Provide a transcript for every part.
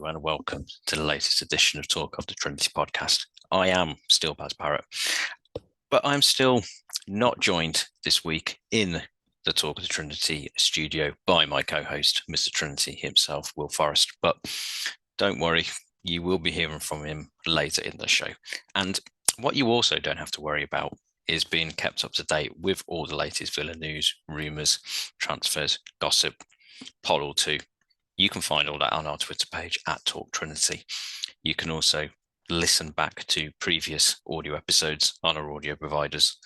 and welcome to the latest edition of Talk of the Trinity podcast. I am still Baz Parrott, but I'm still not joined this week in the Talk of the Trinity studio by my co-host, Mr. Trinity himself, Will Forrest. But don't worry, you will be hearing from him later in the show. And what you also don't have to worry about is being kept up to date with all the latest Villa news, rumours, transfers, gossip, pod or two. You can find all that on our Twitter page at Talk Trinity. You can also listen back to previous audio episodes on our audio providers,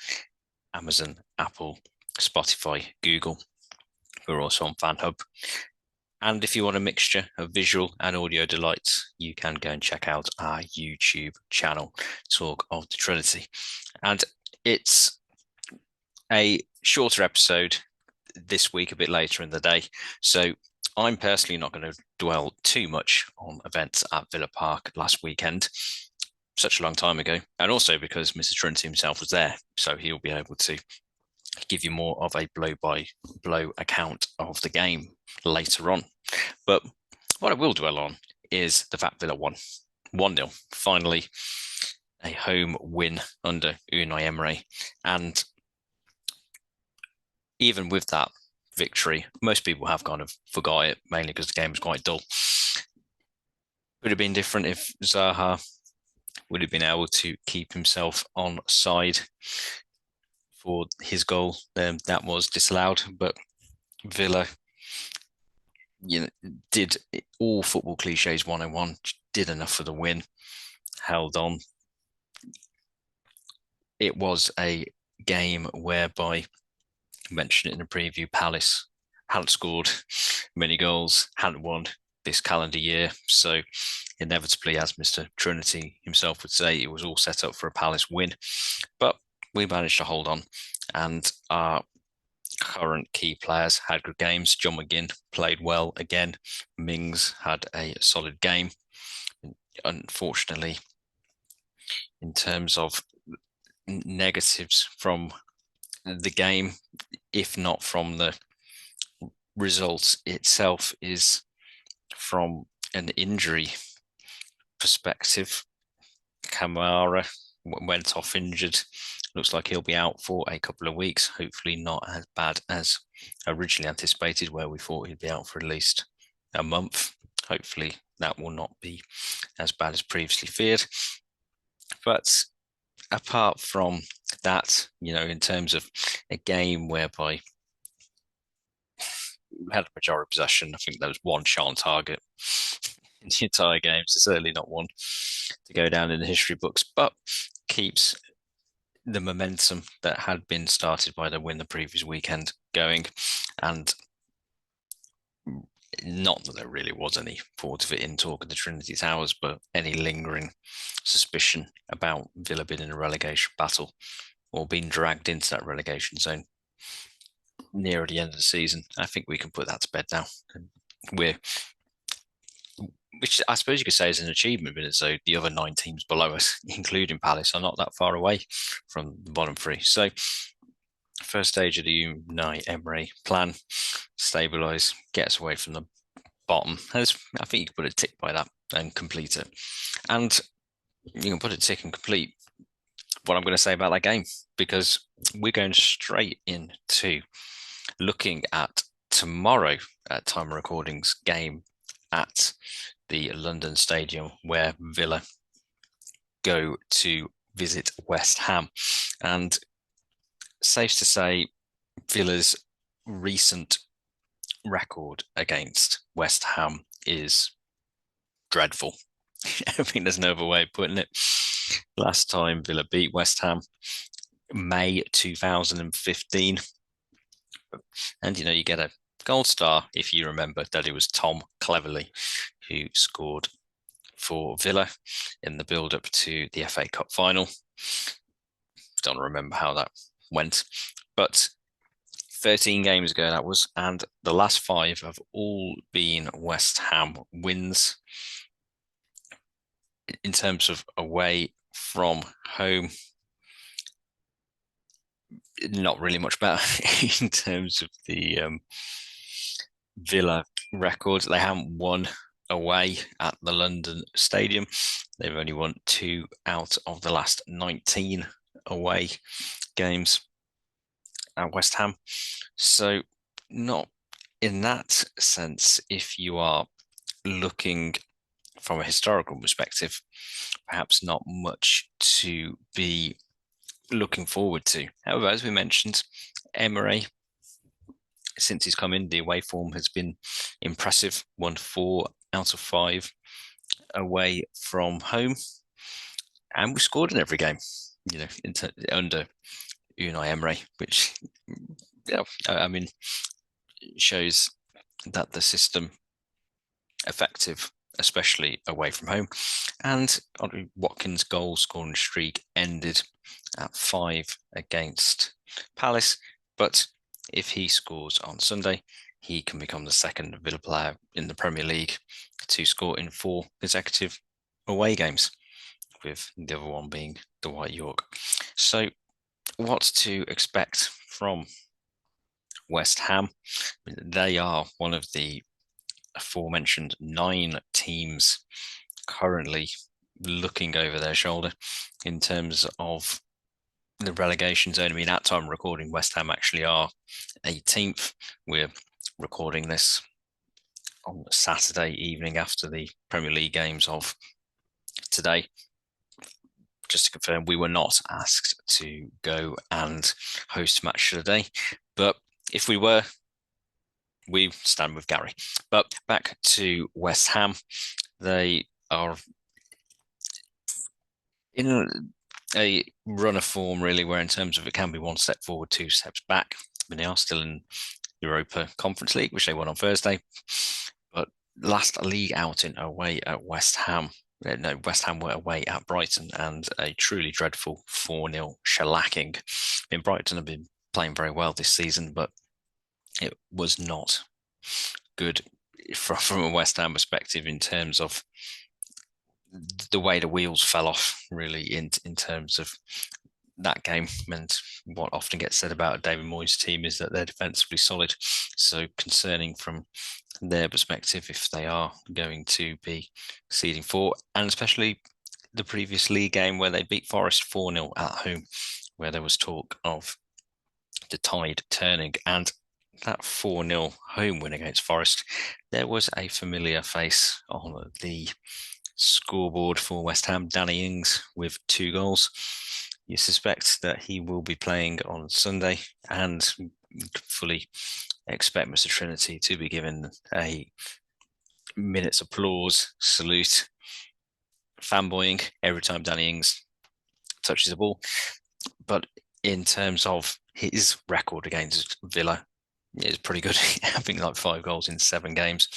Amazon, Apple, Spotify, Google. We're also on FanHub. And if you want a mixture of visual and audio delights, you can go and check out our YouTube channel, Talk of the Trinity. And it's a shorter episode this week, a bit later in the day. So I'm personally not going to dwell too much on events at Villa Park last weekend, such a long time ago, and also because Mr. Trinity himself was there, so he'll be able to give you more of a blow-by-blow account of the game later on. But what I will dwell on is the fact Villa won 1-0, finally a home win under Unai Emery. And even with that victory, most people have kind of forgot it, mainly because the game was quite dull. Would have been different if Zaha would have been able to keep himself on side for his goal. That was disallowed, but Villa, did all football cliches 101, did enough for the win, held on. It was a game whereby, mentioned it in the preview, Palace hadn't scored many goals, hadn't won this calendar year. So inevitably, as Mr. Trinity himself would say, it was all set up for a Palace win. But we managed to hold on, and our current key players had good games. John McGinn played well again. Mings had a solid game. Unfortunately, in terms of negatives from the game, if not from the results itself, is from an injury perspective. Kamara went off injured. Looks like he'll be out for a couple of weeks. Hopefully not as bad as originally anticipated, where we thought he'd be out for at least a month. Hopefully that will not be as bad as previously feared. But apart from that, in terms of a game whereby we had a majority possession, I think there was one shot on target in the entire game, so certainly not one to go down in the history books, but keeps the momentum that had been started by the win the previous weekend going. And not that there really was any thought of it in Talk of the Trinity Towers, but any lingering suspicion about Villa being in a relegation battle or being dragged into that relegation zone near the end of the season, I think we can put that to bed now. Which I suppose you could say is an achievement, but so the other 9 teams below us, including Palace, are not that far away from the bottom 3. So first stage of the Unai Emery plan, stabilise, get us away from the bottom. I think you can put a tick by that and complete it. And you can put a tick and complete what I'm going to say about that game, because we're going straight into looking at tomorrow at time of recordings game at the London Stadium, where Villa go to visit West Ham. And safe to say, Villa's recent record against West Ham is dreadful. I think there's no other way of putting it. Last time Villa beat West Ham, May 2015. And, you get a gold star if you remember that it was Tom Cleverley who scored for Villa in the build-up to the FA Cup final. Don't remember how that went, but 13 games ago that was, and the last 5 have all been West Ham wins. In terms of away from home, not really much better in terms of the Villa record. They haven't won away at the London Stadium. They've only won 2 out of the last 19 away games at West Ham. So not in that sense, if you are looking from a historical perspective, perhaps not much to be looking forward to. However, as we mentioned, Emery, since he's come in, the away form has been impressive. Won 4 out of 5 away from home, and we scored in every game. Under Unai Emery, which I mean shows that the system effective, especially away from home. And Watkins' goal scoring streak ended at 5 against Palace, but if he scores on Sunday, he can become the second Villa player in the Premier League to score in 4 consecutive away games, with the other one being the White York. So what to expect from West Ham? They are one of the aforementioned 9 teams currently looking over their shoulder in terms of the relegation zone. I mean, at time recording, West Ham actually are 18th. We're recording this on Saturday evening after the Premier League games of today. Just to confirm, we were not asked to go and host Match of the Day, but if we were, we stand with Gary. But back to West Ham, they are in a run of form, really, where in terms of it can be 1 step forward, 2 steps back. I mean, they are still in Europa Conference League, which they won on Thursday. But last league outing away at West Ham. No, West Ham were away at Brighton and a truly dreadful 4-0 shellacking. I mean, Brighton have been playing very well this season, but it was not good from a West Ham perspective in terms of the way the wheels fell off, really, in terms of that game. And what often gets said about David Moyes' team is that they're defensively solid. So concerning from their perspective if they are going to be seeding 4, and especially the previous league game where they beat Forest 4-0 at home, where there was talk of the tide turning. And that 4-0 home win against Forest, there was a familiar face on the scoreboard for West Ham, Danny Ings, with 2 goals. You suspect that he will be playing on Sunday, and fully expect Mr. Trinity to be given a minute's applause, salute, fanboying every time Danny Ings touches the ball. But in terms of his record against Villa, it's pretty good. I think like 5 goals in 7 games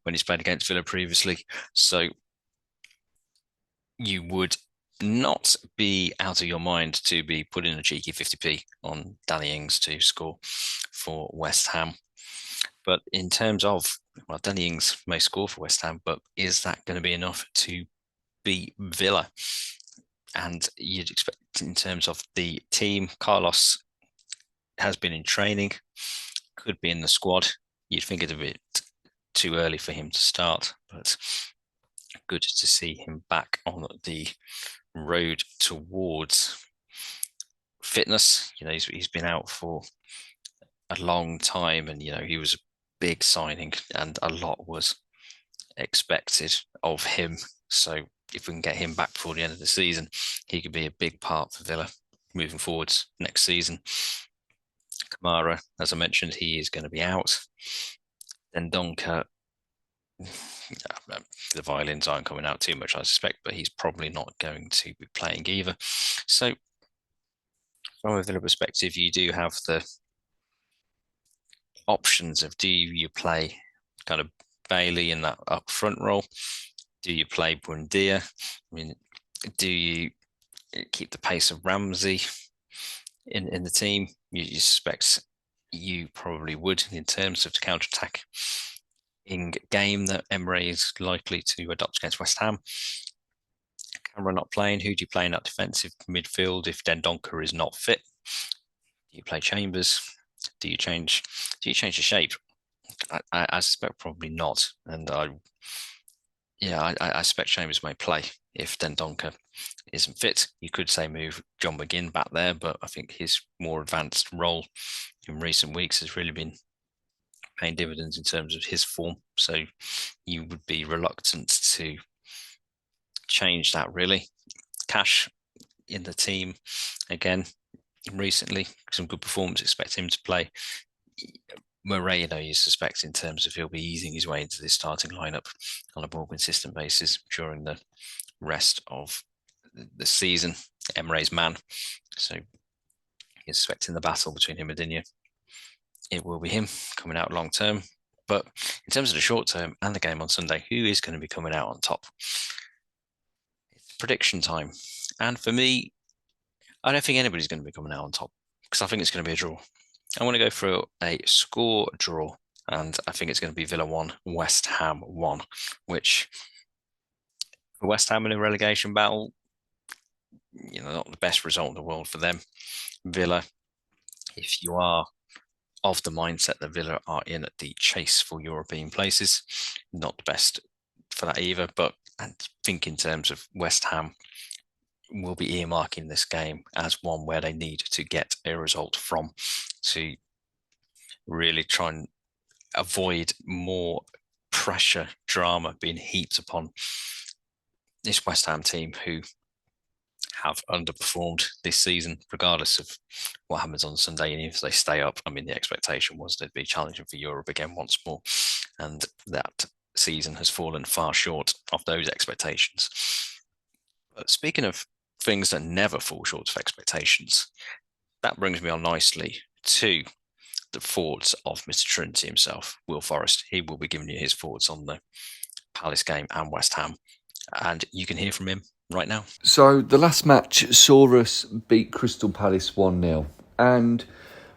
when he's played against Villa previously. So you would not be out of your mind to be putting a cheeky 50p on Danny Ings to score for West Ham. But in terms of, well, Danny Ings may score for West Ham, but is that going to be enough to beat Villa? And you'd expect in terms of the team, Carlos has been in training, could be in the squad. You'd think it's a bit too early for him to start, but good to see him back on the road towards fitness. He's been out for a long time, and he was a big signing, and a lot was expected of him. So if we can get him back before the end of the season, he could be a big part for Villa moving forwards next season. Kamara, as I mentioned, he is going to be out. Then Donker, the violins aren't coming out too much, I suspect, but he's probably not going to be playing either. So from a Villa perspective, you do have the options of, do you play kind of Bailey in that up front role? Do you play Buendia? I mean, do you keep the pace of Ramsey in the team? You suspect you probably would, in terms of the counter-attack in game that Emery is likely to adopt against West Ham. Cameron not playing, who do you play in that defensive midfield if Dendoncker is not fit? Do you play Chambers? Do you change the shape? I suspect probably not, and Yeah, I expect Chambers may play if Dendoncker isn't fit. You could say move John McGinn back there, but I think his more advanced role in recent weeks has really been paying dividends in terms of his form. So you would be reluctant to change that, really. Cash in the team again recently, some good performance. Expect him to play. Moreno, you suspect, in terms of he'll be easing his way into this starting lineup on a more consistent basis during the rest of the season. Emre's man, so he's expecting the battle between him and Digne. It will be him coming out long term. But in terms of the short term and the game on Sunday, who is going to be coming out on top? It's prediction time. And for me, I don't think anybody's going to be coming out on top because I think it's going to be a draw. I want to go for a score draw, and I think it's going to be Villa 1, West Ham 1, which for West Ham in a relegation battle, not the best result in the world for them. Villa, if you are of the mindset that Villa are in the chase for European places, not the best for that either. But I think in terms of West Ham, will be earmarking this game as one where they need to get a result from to really try and avoid more pressure, drama being heaped upon this West Ham team who have underperformed this season, regardless of what happens on Sunday. And if they stay up, I mean, the expectation was they'd be challenging for Europe again once more. And that season has fallen far short of those expectations. But speaking of things that never fall short of expectations, that brings me on nicely to the thoughts of Mr. Trinity himself, Will Forrest. He will be giving you his thoughts on the Palace game and West Ham. And you can hear from him right now. So the last match saw us beat Crystal Palace 1-0. And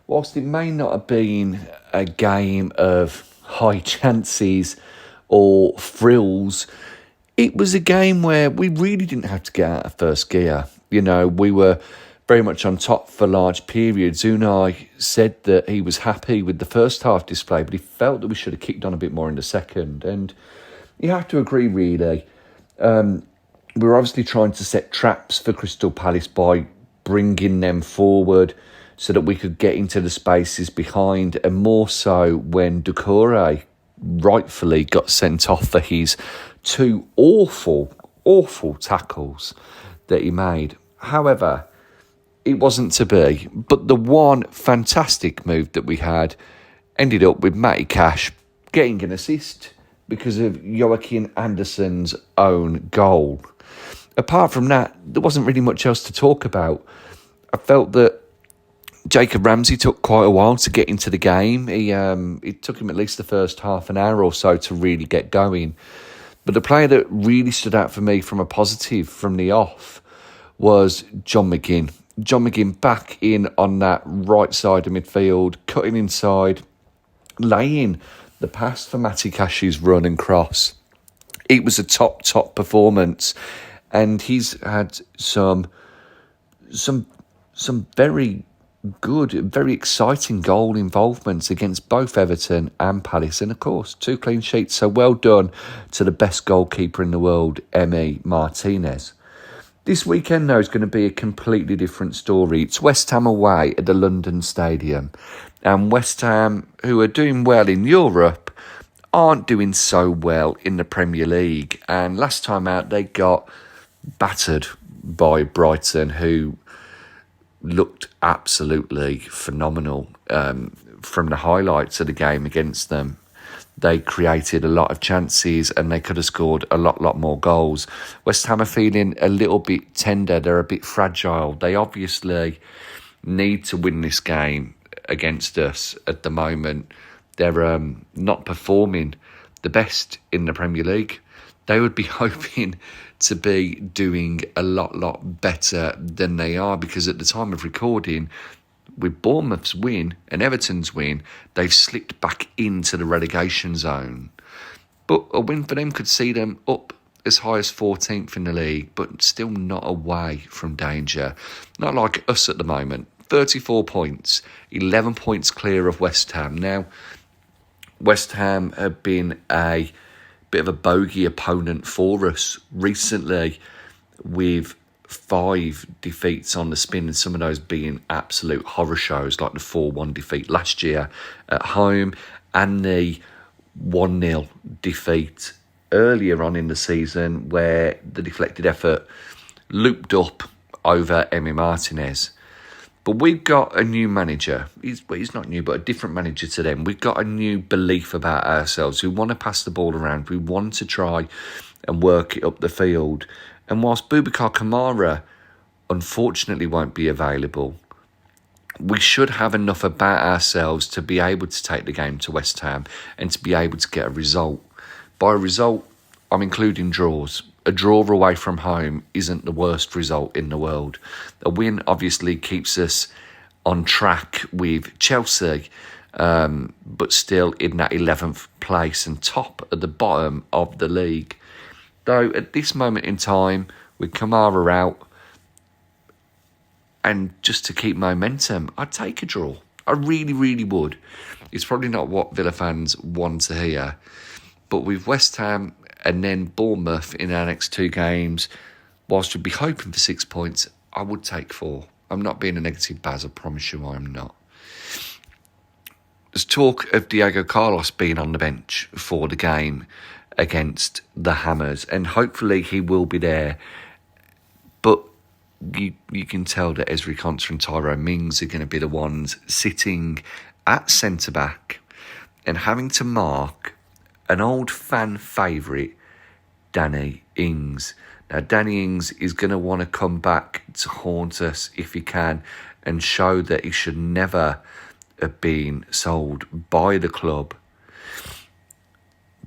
whilst it may not have been a game of high chances or thrills, it was a game where we really didn't have to get out of first gear. We were very much on top for large periods. Unai said that he was happy with the first half display, but he felt that we should have kicked on a bit more in the second. And you have to agree, really. We were obviously trying to set traps for Crystal Palace by bringing them forward so that we could get into the spaces behind, and more so when Doucouré rightfully got sent off for his two awful tackles that he made. However, it wasn't to be. But the one fantastic move that we had ended up with Matty Cash getting an assist because of Joachim Andersen's own goal. Apart from that, there wasn't really much else to talk about. I felt that Jacob Ramsey took quite a while to get into the game. It took him at least the first half an hour or so to really get going. But the player that really stood out for me from a positive from the off was John McGinn. John McGinn back in on that right side of midfield, cutting inside, laying the pass for Matty Cash's run and cross. It was a top performance, and he's had some very good, very exciting goal involvements against both Everton and Palace, and of course 2 clean sheets. So well done to the best goalkeeper in the world, Emi Martinez. This weekend, though, is going to be a completely different story. It's West Ham away at the London Stadium. And West Ham, who are doing well in Europe, aren't doing so well in the Premier League. And last time out, they got battered by Brighton, who looked absolutely phenomenal from the highlights of the game against them. They created a lot of chances and they could have scored a lot more goals. West Ham are feeling a little bit tender. They're a bit fragile. They obviously need to win this game against us at the moment. They're not performing the best in the Premier League. They would be hoping to be doing a lot better than they are, because at the time of recording, with Bournemouth's win and Everton's win, they've slipped back into the relegation zone. But a win for them could see them up as high as 14th in the league, but still not away from danger. Not like us at the moment. 34 points, 11 points clear of West Ham. Now, West Ham have been a bit of a bogey opponent for us recently, with 5 defeats on the spin, and some of those being absolute horror shows, like the 4-1 defeat last year at home and the 1-0 defeat earlier on in the season where the deflected effort looped up over Emi Martinez. But we've got a new manager. He's not new, but a different manager to them. We've got a new belief about ourselves. We want to pass the ball around. We want to try and work it up the field. And whilst Boubacar Kamara unfortunately won't be available, we should have enough about ourselves to be able to take the game to West Ham and to be able to get a result. By a result, I'm including draws. A draw away from home isn't the worst result in the world. A win obviously keeps us on track with Chelsea, but still in that 11th place and top at the bottom of the league. Though at this moment in time, with Kamara out, and just to keep momentum, I'd take a draw. I really, really would. It's probably not what Villa fans want to hear, but with West Ham and then Bournemouth in our next 2 games, whilst we'd be hoping for 6 points, I would take 4. I'm not being a negative Baz, I promise you I'm not. There's talk of Diego Carlos being on the bench for the game against the Hammers, and hopefully he will be there. But you can tell that Ezri Konsa and Tyrone Mings are going to be the ones sitting at centre-back and having to mark an old fan favourite, Danny Ings. Now, Danny Ings is going to want to come back to haunt us if he can and show that he should never have been sold by the club.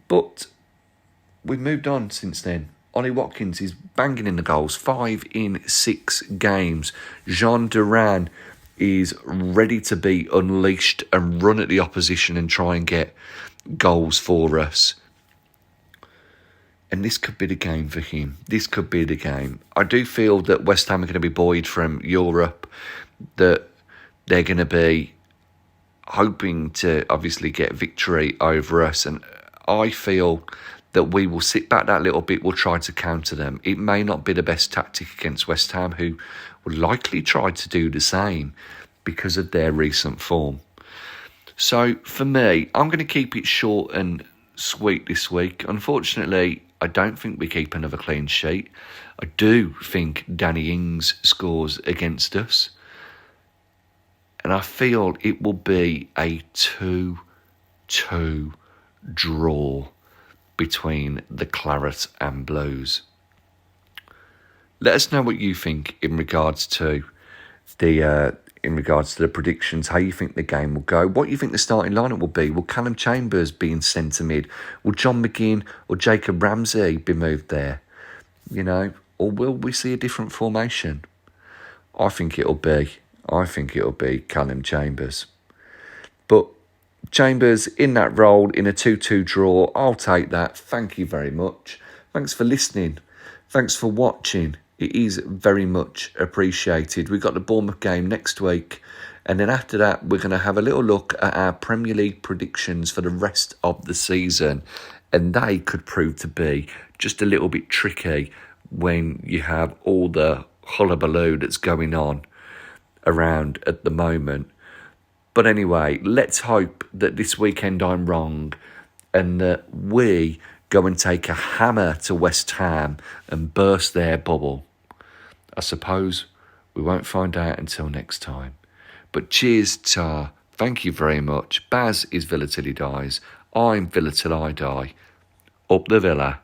But we've moved on since then. Ollie Watkins is banging in the goals, 5 in 6 games. Jean Duran is ready to be unleashed and run at the opposition and try and get goals for us. And this could be the game for him. This could be the game. I do feel that West Ham are going to be buoyed from Europe, that they're going to be hoping to obviously get victory over us. And I feel that we will sit back that little bit, we'll try to counter them. It may not be the best tactic against West Ham, who will likely try to do the same because of their recent form. So for me, I'm going to keep it short and sweet this week. Unfortunately, I don't think we keep another clean sheet. I do think Danny Ings scores against us. And I feel it will be a 2-2 draw between the Claret and Blues. Let us know what you think in regards to the predictions, how you think the game will go, what you think the starting lineup will be. Will Callum Chambers be in centre mid? Will John McGinn or Jacob Ramsey be moved there? Or will we see a different formation? I think it'll be Callum Chambers. But Chambers in that role in a 2-2 draw, I'll take that. Thank you very much. Thanks for listening. Thanks for watching. It is very much appreciated. We've got the Bournemouth game next week. And then after that, we're going to have a little look at our Premier League predictions for the rest of the season. And they could prove to be just a little bit tricky when you have all the hullabaloo that's going on around at the moment. But anyway, let's hope that this weekend I'm wrong and that we go and take a hammer to West Ham and burst their bubble. I suppose we won't find out until next time. But cheers, Tar. Thank you very much. Baz is Villa till he dies. I'm Villa till I die. Up the Villa.